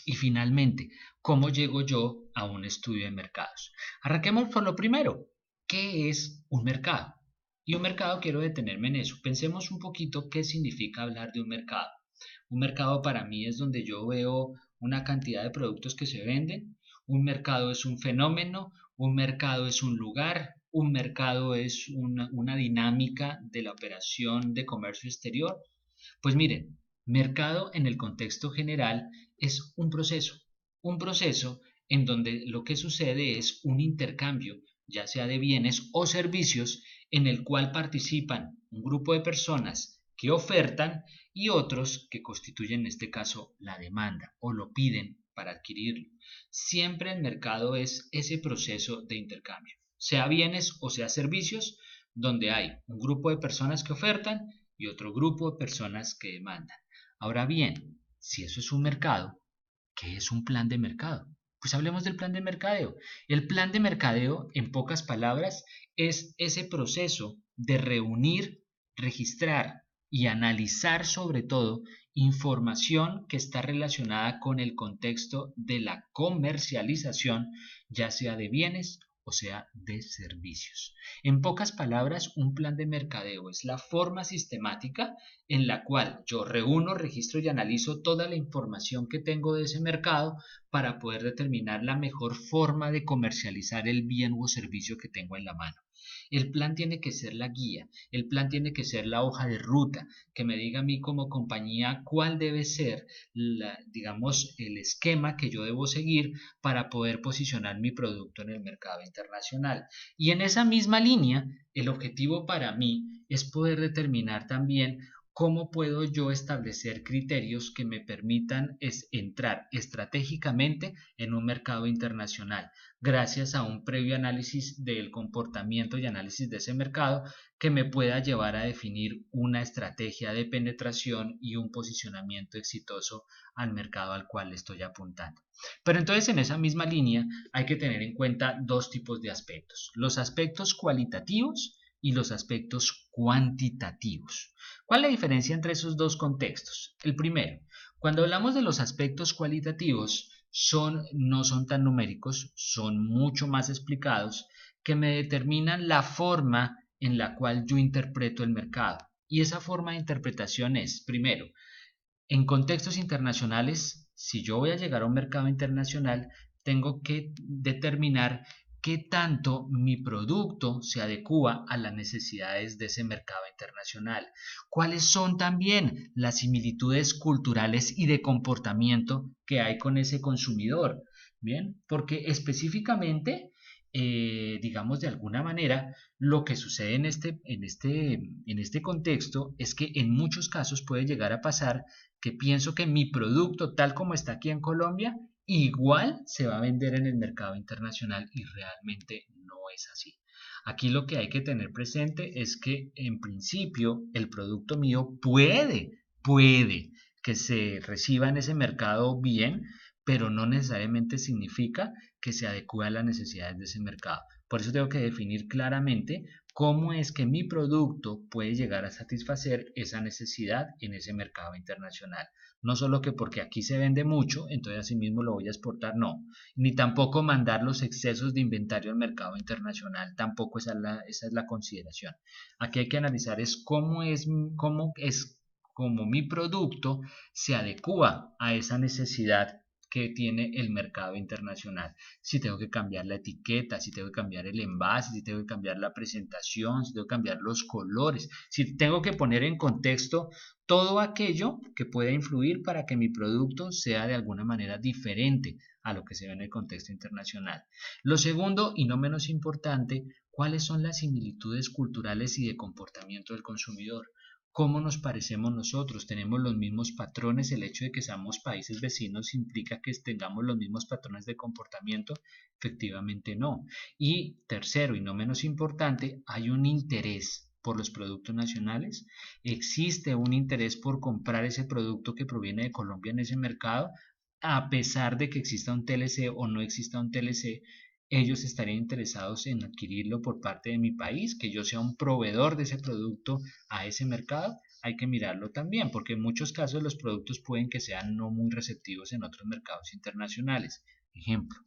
y finalmente, ¿cómo llego yo a un estudio de mercados? Arranquemos por lo primero. ¿Qué es un mercado? Y un mercado, quiero detenerme en eso. Pensemos un poquito qué significa hablar de un mercado. Un mercado para mí es donde yo veo una cantidad de productos que se venden. Un mercado es un fenómeno. Un mercado es un lugar. Un mercado es una dinámica de la operación de comercio exterior. Pues miren, mercado en el contexto general es un proceso en donde lo que sucede es un intercambio, ya sea de bienes o servicios, en el cual participan un grupo de personas que ofertan y otros que constituyen en este caso la demanda o lo piden para adquirirlo. Siempre el mercado es ese proceso de intercambio, sea bienes o sea servicios, donde hay un grupo de personas que ofertan y otro grupo de personas que demandan. Ahora bien, si eso es un mercado, ¿qué es un plan de mercado? Pues hablemos del plan de mercadeo. El plan de mercadeo, en pocas palabras, es ese proceso de reunir, registrar y analizar sobre todo información que está relacionada con el contexto de la comercialización, ya sea de bienes o sea de servicios. En pocas palabras, un plan de mercadeo es la forma sistemática en la cual yo reúno, registro y analizo toda la información que tengo de ese mercado para poder determinar la mejor forma de comercializar el bien o servicio que tengo en la mano. El plan tiene que ser la guía, el plan tiene que ser la hoja de ruta, que me diga a mí como compañía cuál debe ser, digamos, el esquema que yo debo seguir para poder posicionar mi producto en el mercado internacional. Y en esa misma línea, el objetivo para mí es poder determinar también cómo puedo yo establecer criterios que me permitan entrar estratégicamente en un mercado internacional, gracias a un previo análisis del comportamiento y análisis de ese mercado que me pueda llevar a definir una estrategia de penetración y un posicionamiento exitoso al mercado al cual estoy apuntando. Pero entonces en esa misma línea hay que tener en cuenta dos tipos de aspectos, los aspectos cualitativos y los aspectos cuantitativos. ¿Cuál es la diferencia entre esos dos contextos? El primero, cuando hablamos de los aspectos cualitativos, no son tan numéricos, son mucho más explicados, que me determinan la forma en la cual yo interpreto el mercado. Y esa forma de interpretación es, primero, en contextos internacionales, si yo voy a llegar a un mercado internacional, tengo que determinar qué tanto mi producto se adecua a las necesidades de ese mercado internacional. ¿Cuáles son también las similitudes culturales y de comportamiento que hay con ese consumidor? Bien, porque específicamente, digamos de alguna manera, lo que sucede en este contexto es que en muchos casos puede llegar a pasar que pienso que mi producto, tal como está aquí en Colombia, igual se va a vender en el mercado internacional y realmente no es así. Aquí lo que hay que tener presente es que en principio el producto mío puede que se reciba en ese mercado bien, pero no necesariamente significa que se adecue a las necesidades de ese mercado. Por eso tengo que definir claramente cómo es que mi producto puede llegar a satisfacer esa necesidad en ese mercado internacional. No solo que porque aquí se vende mucho, entonces así mismo lo voy a exportar, no. Ni tampoco mandar los excesos de inventario al mercado internacional, tampoco esa es la consideración. Aquí hay que analizar es cómo mi producto se adecua a esa necesidad que tiene el mercado internacional. Si tengo que cambiar la etiqueta, si tengo que cambiar el envase, si tengo que cambiar la presentación, si tengo que cambiar los colores, si tengo que poner en contexto todo aquello que pueda influir para que mi producto sea de alguna manera diferente a lo que se ve en el contexto internacional. Lo segundo, y no menos importante, cuáles son las similitudes culturales y de comportamiento del consumidor. ¿Cómo nos parecemos nosotros? ¿Tenemos los mismos patrones? ¿El hecho de que seamos países vecinos implica que tengamos los mismos patrones de comportamiento? Efectivamente no. Y tercero, y no menos importante, hay un interés por los productos nacionales. ¿Existe un interés por comprar ese producto que proviene de Colombia en ese mercado? A pesar de que exista un TLC o no exista un TLC, ellos estarían interesados en adquirirlo por parte de mi país, que yo sea un proveedor de ese producto a ese mercado. Hay que mirarlo también, porque en muchos casos los productos pueden que sean no muy receptivos en otros mercados internacionales. Ejemplo,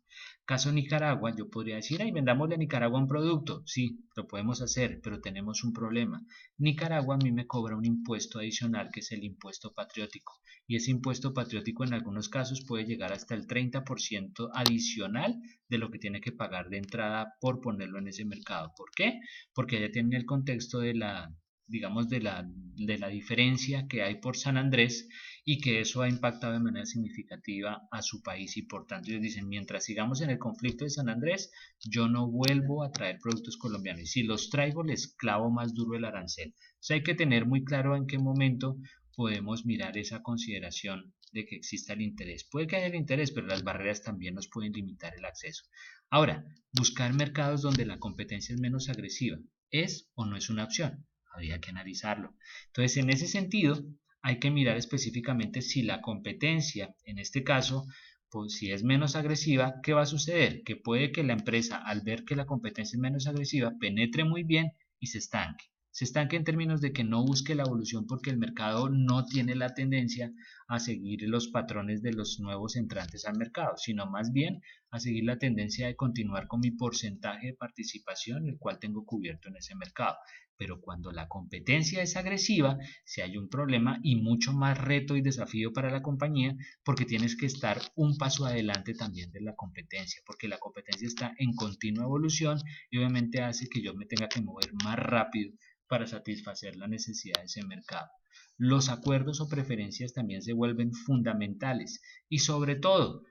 caso Nicaragua, yo podría decir, ay, vendámosle a Nicaragua un producto. Sí, lo podemos hacer, pero tenemos un problema. Nicaragua a mí me cobra un impuesto adicional que es el impuesto patriótico. Y ese impuesto patriótico en algunos casos puede llegar hasta el 30% adicional de lo que tiene que pagar de entrada por ponerlo en ese mercado. ¿Por qué? Porque ya tienen el contexto de la, digamos, de la diferencia que hay por San Andrés y que eso ha impactado de manera significativa a su país y por tanto ellos dicen, mientras sigamos en el conflicto de San Andrés, yo no vuelvo a traer productos colombianos y si los traigo les clavo más duro el arancel. O sea, hay que tener muy claro en qué momento podemos mirar esa consideración de que exista el interés. Puede que haya el interés, pero las barreras también nos pueden limitar el acceso. Ahora, buscar mercados donde la competencia es menos agresiva, ¿es o no es una opción? Habría que analizarlo. Entonces, en ese sentido, hay que mirar específicamente si la competencia, en este caso, pues si es menos agresiva, ¿qué va a suceder? Que puede que la empresa, al ver que la competencia es menos agresiva, penetre muy bien y se estanque. Se estanque en términos de que no busque la evolución porque el mercado no tiene la tendencia a seguir los patrones de los nuevos entrantes al mercado, sino más bien a seguir la tendencia de continuar con mi porcentaje de participación, el cual tengo cubierto en ese mercado. Pero cuando la competencia es agresiva, si hay un problema y mucho más reto y desafío para la compañía, porque tienes que estar un paso adelante también de la competencia, porque la competencia está en continua evolución y obviamente hace que yo me tenga que mover más rápido para satisfacer la necesidad de ese mercado. Los acuerdos o preferencias también se vuelven fundamentales y sobre todo,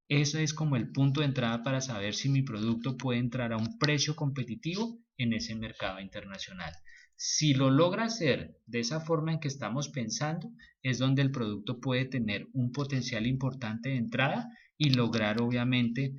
eso es como el punto de entrada para saber si mi producto puede entrar a un precio competitivo en ese mercado internacional. Si lo logra hacer de esa forma en que estamos pensando, es donde el producto puede tener un potencial importante de entrada y lograr obviamente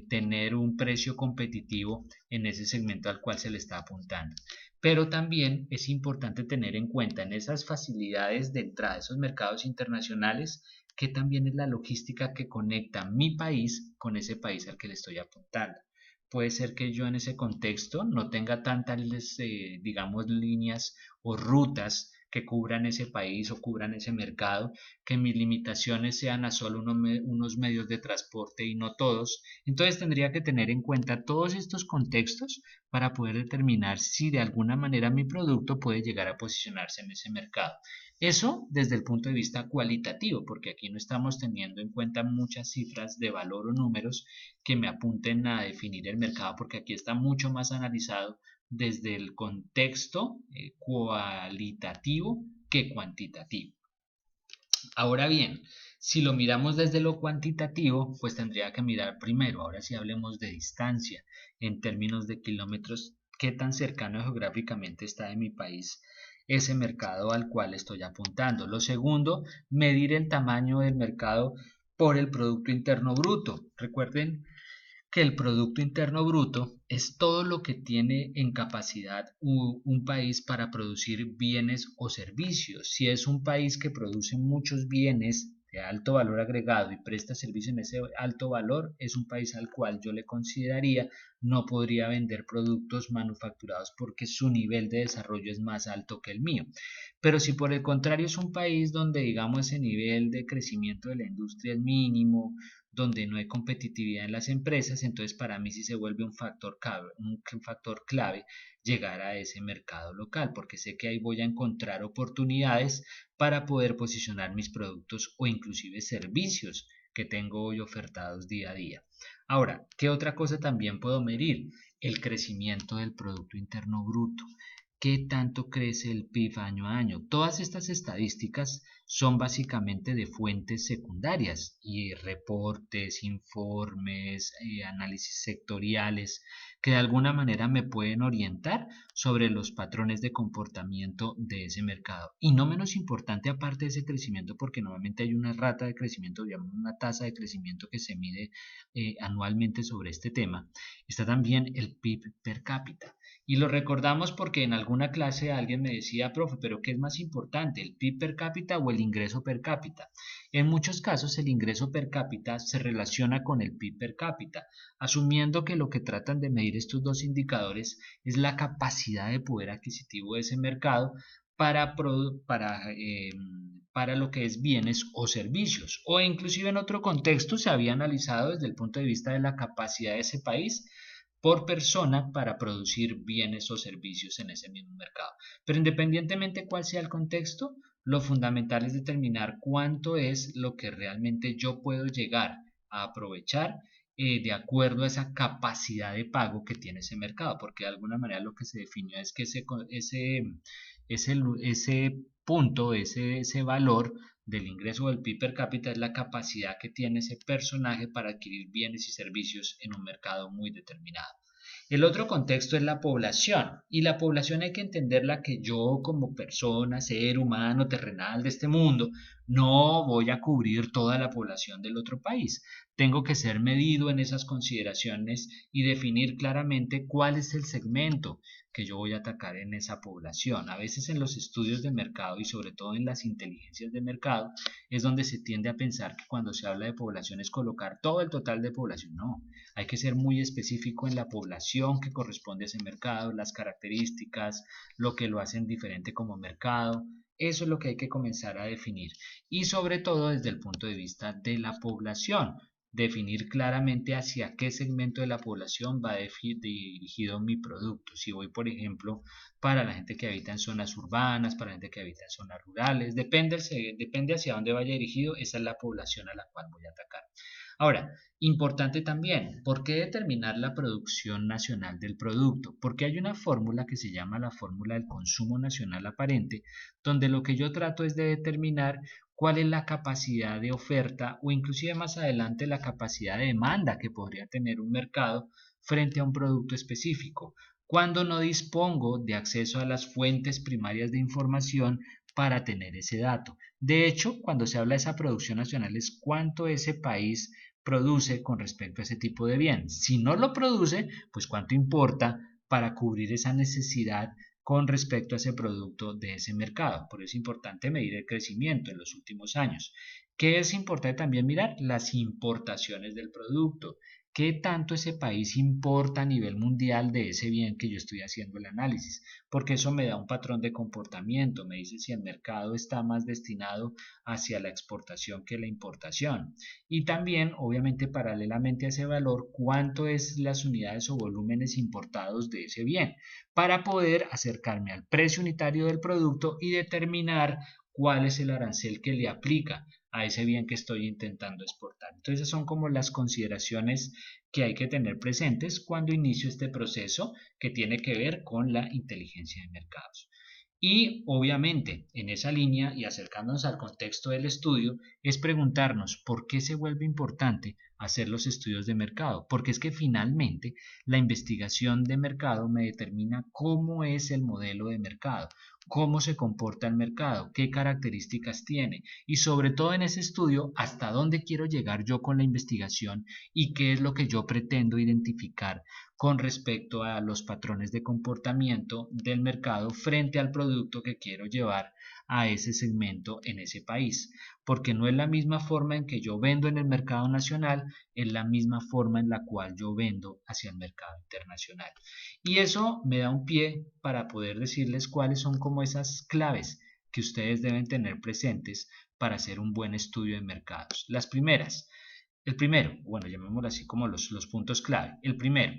tener un precio competitivo en ese segmento al cual se le está apuntando. Pero también es importante tener en cuenta en esas facilidades de entrada a esos mercados internacionales que también es la logística que conecta mi país con ese país al que le estoy apuntando. Puede ser que yo en ese contexto no tenga tantas, digamos, líneas o rutas que cubran ese país o cubran ese mercado, que mis limitaciones sean a solo unos medios de transporte y no todos. Entonces tendría que tener en cuenta todos estos contextos para poder determinar si de alguna manera mi producto puede llegar a posicionarse en ese mercado. Eso desde el punto de vista cualitativo, porque aquí no estamos teniendo en cuenta muchas cifras de valor o números que me apunten a definir el mercado, porque aquí está mucho más analizado desde el contexto cualitativo que cuantitativo. Ahora bien, si lo miramos desde lo cuantitativo, pues tendría que mirar primero, ahora sí hablemos de distancia, en términos de kilómetros, qué tan cercano geográficamente está de mi país ese mercado al cual estoy apuntando. Lo segundo, medir el tamaño del mercado por el Producto Interno Bruto. Recuerden que el Producto Interno Bruto es todo lo que tiene en capacidad un país para producir bienes o servicios. Si es un país que produce muchos bienes de alto valor agregado y presta servicio en ese alto valor, es un país al cual yo le consideraría no podría vender productos manufacturados porque su nivel de desarrollo es más alto que el mío. Pero si por el contrario es un país donde digamos ese nivel de crecimiento de la industria es mínimo, donde no hay competitividad en las empresas, entonces para mí sí se vuelve un factor clave llegar a ese mercado local, porque sé que ahí voy a encontrar oportunidades para poder posicionar mis productos o inclusive servicios que tengo hoy ofertados día a día. Ahora, ¿qué otra cosa también puedo medir? El crecimiento del Producto Interno Bruto. ¿Qué tanto crece el PIB año a año? Todas estas estadísticas son básicamente de fuentes secundarias y reportes, informes, análisis sectoriales que de alguna manera me pueden orientar sobre los patrones de comportamiento de ese mercado. Y no menos importante aparte de ese crecimiento, porque normalmente hay una rata de crecimiento, digamos una tasa de crecimiento que se mide anualmente sobre este tema, está también el PIB per cápita. Y lo recordamos porque en alguna clase alguien me decía, profe, pero ¿qué es más importante, el PIB per cápita o el ingreso per cápita? En muchos casos el ingreso per cápita se relaciona con el PIB per cápita, asumiendo que lo que tratan de medir estos dos indicadores es la capacidad de poder adquisitivo de ese mercado para, para lo que es bienes o servicios. O inclusive en otro contexto se había analizado desde el punto de vista de la capacidad de ese país por persona para producir bienes o servicios en ese mismo mercado. Pero independientemente cuál sea el contexto, lo fundamental es determinar cuánto es lo que realmente yo puedo llegar a aprovechar de acuerdo a esa capacidad de pago que tiene ese mercado, porque de alguna manera lo que se definió es que ese punto, ese valor del ingreso del PIB per cápita es la capacidad que tiene ese personaje para adquirir bienes y servicios en un mercado muy determinado. El otro contexto es la población, y la población hay que entenderla que yo como persona, ser humano, terrenal de este mundo, no voy a cubrir toda la población del otro país. Tengo que ser medido en esas consideraciones y definir claramente cuál es el segmento que yo voy a atacar en esa población. A veces en los estudios de mercado y sobre todo en las inteligencias de mercado es donde se tiende a pensar que cuando se habla de población es colocar todo el total de población. No, hay que ser muy específico en la población que corresponde a ese mercado, las características, lo que lo hacen diferente como mercado. Eso es lo que hay que comenzar a definir. Y sobre todo desde el punto de vista de la población. Definir claramente hacia qué segmento de la población va dirigido mi producto. Si voy, por ejemplo, para la gente que habita en zonas urbanas, para la gente que habita en zonas rurales, depende hacia dónde vaya dirigido, esa es la población a la cual voy a atacar. Ahora, importante también, ¿por qué determinar la producción nacional del producto? Porque hay una fórmula que se llama la fórmula del consumo nacional aparente, donde lo que yo trato es de determinar cuál es la capacidad de oferta o inclusive más adelante la capacidad de demanda que podría tener un mercado frente a un producto específico, cuando no dispongo de acceso a las fuentes primarias de información para tener ese dato. De hecho, cuando se habla de esa producción nacional es cuánto ese país produce con respecto a ese tipo de bien. Si no lo produce, pues cuánto importa para cubrir esa necesidad con respecto a ese producto de ese mercado. Por eso es importante medir el crecimiento en los últimos años. ¿Qué es importante también mirar? Las importaciones del producto. ¿Qué tanto ese país importa a nivel mundial de ese bien que yo estoy haciendo el análisis? Porque eso me da un patrón de comportamiento, me dice si el mercado está más destinado hacia la exportación que la importación. Y también, obviamente, paralelamente a ese valor, cuánto es las unidades o volúmenes importados de ese bien, para poder acercarme al precio unitario del producto y determinar cuál es el arancel que le aplica a ese bien que estoy intentando exportar. Entonces, son como las consideraciones que hay que tener presentes cuando inicio este proceso que tiene que ver con la inteligencia de mercados. Y obviamente en esa línea y acercándonos al contexto del estudio es preguntarnos por qué se vuelve importante hacer los estudios de mercado, porque es que finalmente la investigación de mercado me determina cómo es el modelo de mercado, cómo se comporta el mercado, qué características tiene y sobre todo en ese estudio hasta dónde quiero llegar yo con la investigación y qué es lo que yo pretendo identificar con respecto a los patrones de comportamiento del mercado frente al producto que quiero llevar a ese segmento en ese país, porque no es la misma forma en que yo vendo en el mercado nacional, es la misma forma en la cual yo vendo hacia el mercado internacional. Y eso me da un pie para poder decirles cuáles son como esas claves que ustedes deben tener presentes para hacer un buen estudio de mercados. Las primeras, el primero, bueno, llamémoslo así como los puntos clave. El primero,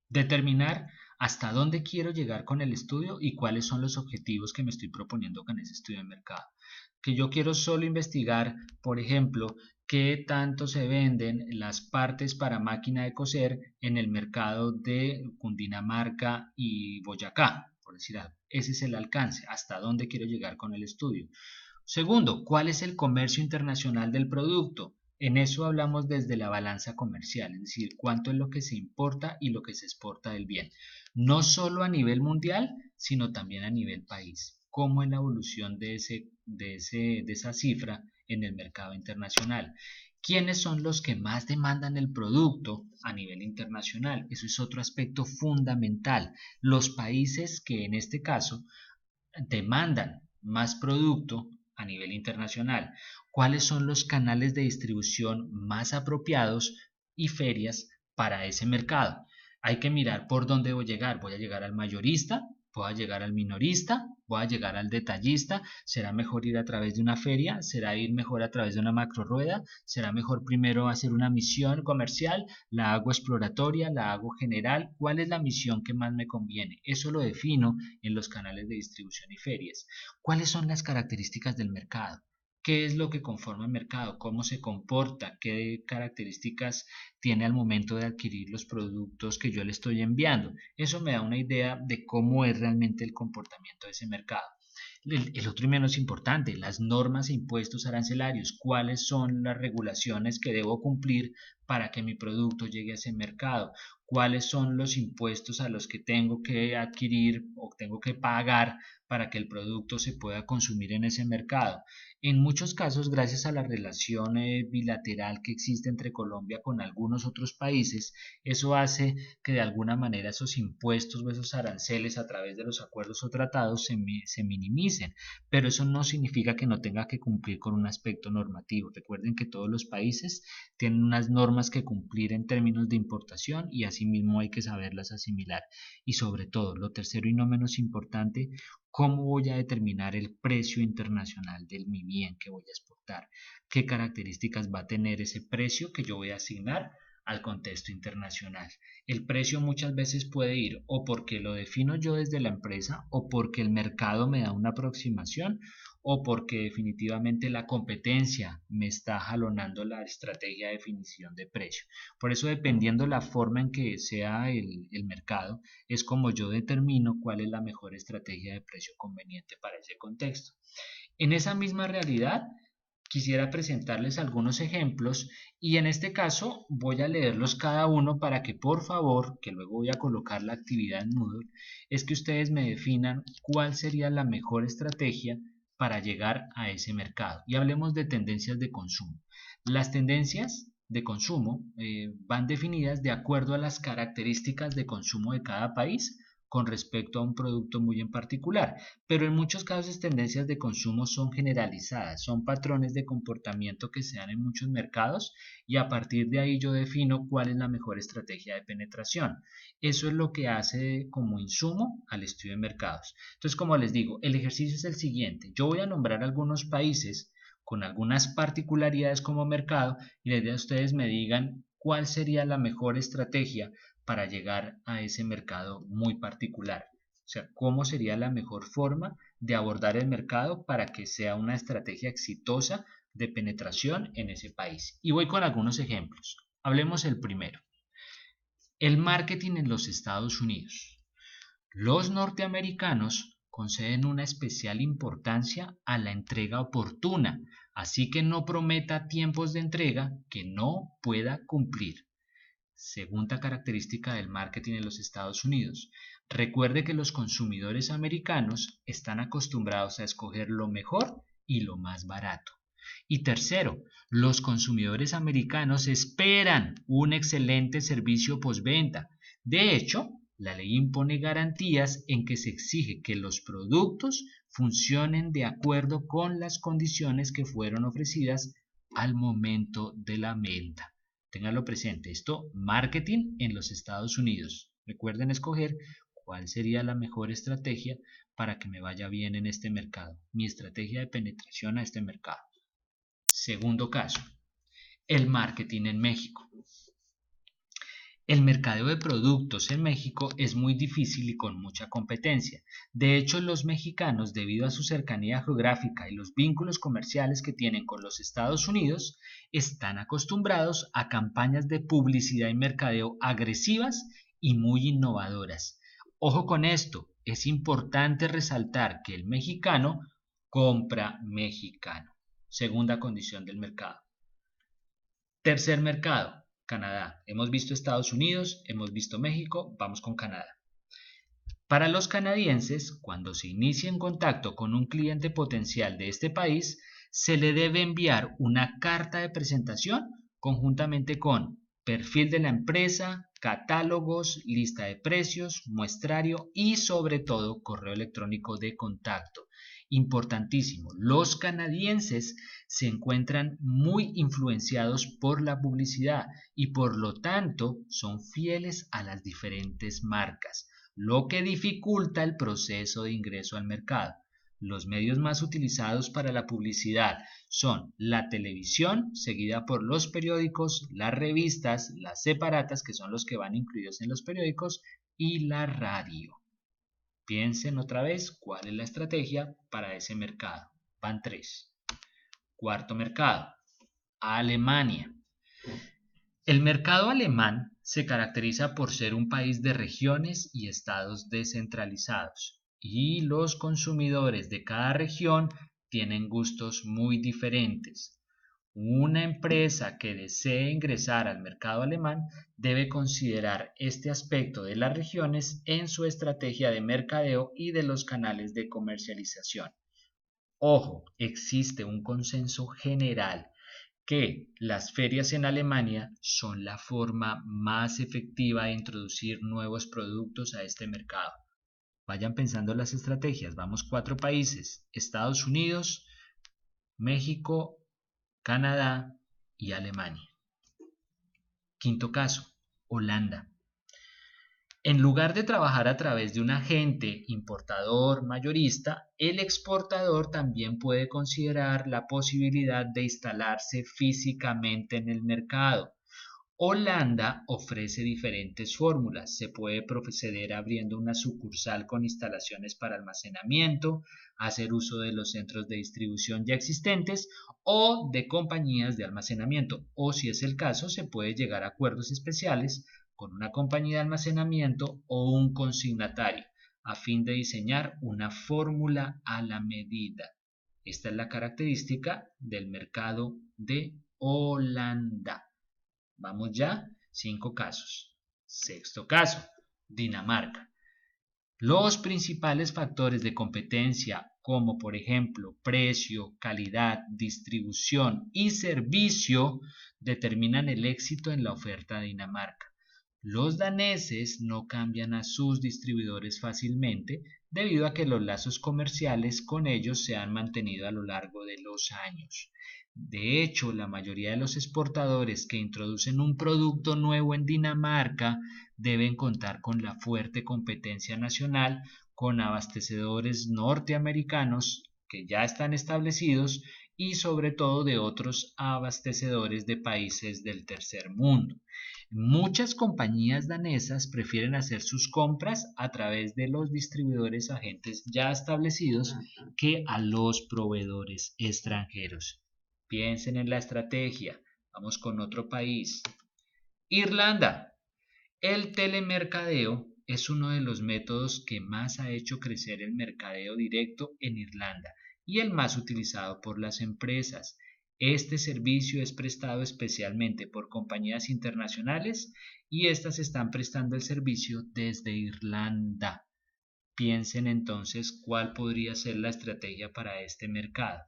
determinar hasta dónde quiero llegar con el estudio y cuáles son los objetivos que me estoy proponiendo con ese estudio de mercado. Que yo quiero solo investigar, por ejemplo, qué tanto se venden las partes para máquina de coser en el mercado de Cundinamarca y Boyacá, por decir algo. Ese es el alcance, hasta dónde quiero llegar con el estudio. Segundo, ¿cuál es el comercio internacional del producto? En eso hablamos desde la balanza comercial, es decir, cuánto es lo que se importa y lo que se exporta del bien. No solo a nivel mundial, sino también a nivel país. ¿Cómo es la evolución de esa cifra en el mercado internacional? ¿Quiénes son los que más demandan el producto a nivel internacional? Eso es otro aspecto fundamental. Los países que en este caso demandan más producto a nivel internacional, cuáles son los canales de distribución más apropiados y ferias para ese mercado. Hay que mirar por dónde voy a llegar al mayorista, voy a llegar al minorista, voy a llegar al detallista, será mejor ir a través de una feria, será ir mejor a través de una macro rueda, será mejor primero hacer una misión comercial, la hago exploratoria, la hago general, ¿cuál es la misión que más me conviene? Eso lo defino en los canales de distribución y ferias. ¿Cuáles son las características del mercado? ¿Qué es lo que conforma el mercado? ¿Cómo se comporta? ¿Qué características tiene al momento de adquirir los productos que yo le estoy enviando? Eso me da una idea de cómo es realmente el comportamiento de ese mercado. El otro y menos importante, las normas e impuestos arancelarios. ¿Cuáles son las regulaciones que debo cumplir para que mi producto llegue a ese mercado? ¿Cuáles son los impuestos a los que tengo que adquirir o tengo que pagar para que el producto se pueda consumir en ese mercado? En muchos casos, gracias a la relación bilateral que existe entre Colombia con algunos otros países, eso hace que de alguna manera esos impuestos o esos aranceles a través de los acuerdos o tratados se minimicen, pero eso no significa que no tenga que cumplir con un aspecto normativo. Recuerden que todos los países tienen unas normas que cumplir en términos de importación y asimismo hay que saberlas asimilar. Y sobre todo, lo tercero y no menos importante, ¿cómo voy a determinar el precio internacional de mi bien que voy a exportar? ¿Qué características va a tener ese precio que yo voy a asignar al contexto internacional? El precio muchas veces puede ir o porque lo defino yo desde la empresa o porque el mercado me da una aproximación o porque definitivamente la competencia me está jalonando la estrategia de definición de precio. Por eso, dependiendo la forma en que sea el mercado, es como yo determino cuál es la mejor estrategia de precio conveniente para ese contexto. En esa misma realidad, quisiera presentarles algunos ejemplos y en este caso voy a leerlos cada uno para que por favor, que luego voy a colocar la actividad en Moodle, es que ustedes me definan cuál sería la mejor estrategia para llegar a ese mercado. Y hablemos de tendencias de consumo. Las tendencias de consumo van definidas de acuerdo a las características de consumo de cada país con respecto a un producto muy en particular, pero en muchos casos las tendencias de consumo son generalizadas, son patrones de comportamiento que se dan en muchos mercados y a partir de ahí yo defino cuál es la mejor estrategia de penetración. Eso es lo que hace como insumo al estudio de mercados. Entonces, como les digo, el ejercicio es el siguiente. Yo voy a nombrar algunos países con algunas particularidades como mercado y la idea de ustedes me digan cuál sería la mejor estrategia para llegar a ese mercado muy particular. O sea, cómo sería la mejor forma de abordar el mercado para que sea una estrategia exitosa de penetración en ese país. Y voy con algunos ejemplos. Hablemos el primero. El marketing en los Estados Unidos. Los norteamericanos conceden una especial importancia a la entrega oportuna, así que no prometa tiempos de entrega que no pueda cumplir. Segunda característica del marketing en los Estados Unidos. Recuerde que los consumidores americanos están acostumbrados a escoger lo mejor y lo más barato. Y tercero, los consumidores americanos esperan un excelente servicio postventa. De hecho, la ley impone garantías en que se exige que los productos funcionen de acuerdo con las condiciones que fueron ofrecidas al momento de la venta. Ténganlo presente, esto, marketing en los Estados Unidos. Recuerden escoger cuál sería la mejor estrategia para que me vaya bien en este mercado, mi estrategia de penetración a este mercado. Segundo caso, el marketing en México. El mercadeo de productos en México es muy difícil y con mucha competencia. De hecho, los mexicanos, debido a su cercanía geográfica y los vínculos comerciales que tienen con los Estados Unidos, están acostumbrados a campañas de publicidad y mercadeo agresivas y muy innovadoras. Ojo con esto, es importante resaltar que el mexicano compra mexicano. Segunda condición del mercado. Tercer mercado, Canadá. Hemos visto Estados Unidos, hemos visto México, vamos con Canadá. Para los canadienses, cuando se inicia en contacto con un cliente potencial de este país, se le debe enviar una carta de presentación conjuntamente con perfil de la empresa, catálogos, lista de precios, muestrario y sobre todo correo electrónico de contacto. Importantísimo, los canadienses se encuentran muy influenciados por la publicidad y por lo tanto son fieles a las diferentes marcas, lo que dificulta el proceso de ingreso al mercado. Los medios más utilizados para la publicidad son la televisión, seguida por los periódicos, las revistas, las separatas, que son los que van incluidos en los periódicos, y la radio. Piensen otra vez cuál es la estrategia para ese mercado. Van tres. Cuarto mercado, Alemania. El mercado alemán se caracteriza por ser un país de regiones y estados descentralizados, y los consumidores de cada región tienen gustos muy diferentes. Una empresa que desee ingresar al mercado alemán debe considerar este aspecto de las regiones en su estrategia de mercadeo y de los canales de comercialización. Ojo, existe un consenso general que las ferias en Alemania son la forma más efectiva de introducir nuevos productos a este mercado. Vayan pensando las estrategias. Vamos 4 países: Estados Unidos, México, Canadá y Alemania. Quinto caso, Holanda. En lugar de trabajar a través de un agente importador mayorista, el exportador también puede considerar la posibilidad de instalarse físicamente en el mercado. Holanda ofrece diferentes fórmulas. Se puede proceder abriendo una sucursal con instalaciones para almacenamiento, hacer uso de los centros de distribución ya existentes o de compañías de almacenamiento. O si es el caso, se puede llegar a acuerdos especiales con una compañía de almacenamiento o un consignatario a fin de diseñar una fórmula a la medida. Esta es la característica del mercado de Holanda. Vamos ya, 5 casos. Sexto caso, Dinamarca. Los principales factores de competencia, como por ejemplo precio, calidad, distribución y servicio, determinan el éxito en la oferta de Dinamarca. Los daneses no cambian a sus distribuidores fácilmente debido a que los lazos comerciales con ellos se han mantenido a lo largo de los años. De hecho, la mayoría de los exportadores que introducen un producto nuevo en Dinamarca deben contar con la fuerte competencia nacional, con abastecedores norteamericanos que ya están establecidos y sobre todo de otros abastecedores de países del tercer mundo. Muchas compañías danesas prefieren hacer sus compras a través de los distribuidores agentes ya establecidos que a los proveedores extranjeros. Piensen en la estrategia. Vamos con otro país. Irlanda. El telemercadeo es uno de los métodos que más ha hecho crecer el mercadeo directo en Irlanda y el más utilizado por las empresas. Este servicio es prestado especialmente por compañías internacionales y estas están prestando el servicio desde Irlanda. Piensen entonces cuál podría ser la estrategia para este mercado.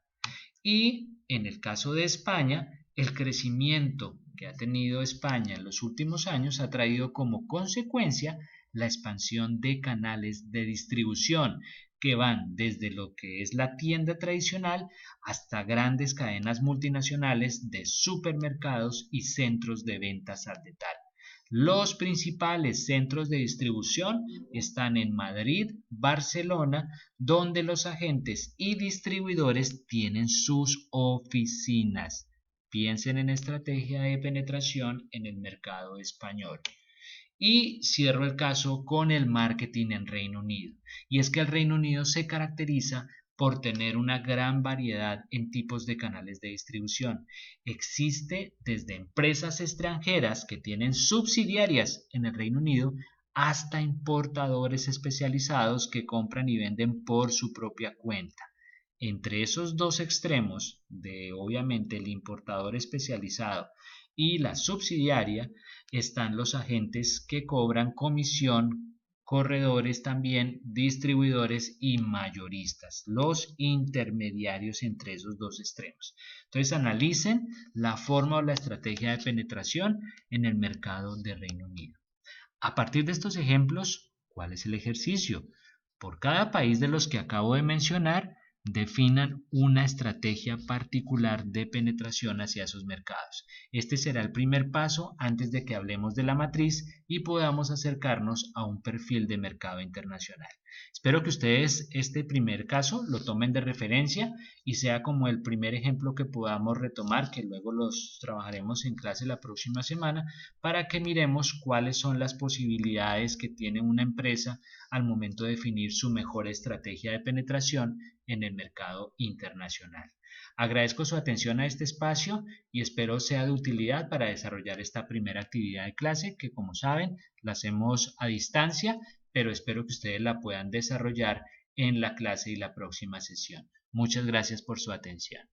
Y en el caso de España, el crecimiento que ha tenido España en los últimos años ha traído como consecuencia la expansión de canales de distribución que van desde lo que es la tienda tradicional hasta grandes cadenas multinacionales de supermercados y centros de ventas al detalle. Los principales centros de distribución están en Madrid, Barcelona, donde los agentes y distribuidores tienen sus oficinas. Piensen en estrategia de penetración en el mercado español. Y cierro el caso con el marketing en Reino Unido. Y es que el Reino Unido se caracteriza por tener una gran variedad en tipos de canales de distribución. Existe desde empresas extranjeras que tienen subsidiarias en el Reino Unido hasta importadores especializados que compran y venden por su propia cuenta. Entre esos dos extremos, de obviamente el importador especializado y la subsidiaria, están los agentes que cobran comisión, corredores también, distribuidores y mayoristas, los intermediarios entre esos dos extremos. Entonces analicen la forma o la estrategia de penetración en el mercado de Reino Unido. A partir de estos ejemplos, ¿cuál es el ejercicio? Por cada país de los que acabo de mencionar, definan una estrategia particular de penetración hacia esos mercados. Este será el primer paso antes de que hablemos de la matriz y podamos acercarnos a un perfil de mercado internacional. Espero que ustedes este primer caso lo tomen de referencia y sea como el primer ejemplo que podamos retomar, que luego los trabajaremos en clase la próxima semana, para que miremos cuáles son las posibilidades que tiene una empresa al momento de definir su mejor estrategia de penetración en el mercado internacional. Agradezco su atención a este espacio y espero sea de utilidad para desarrollar esta primera actividad de clase que, como saben, la hacemos a distancia, pero espero que ustedes la puedan desarrollar en la clase y la próxima sesión. Muchas gracias por su atención.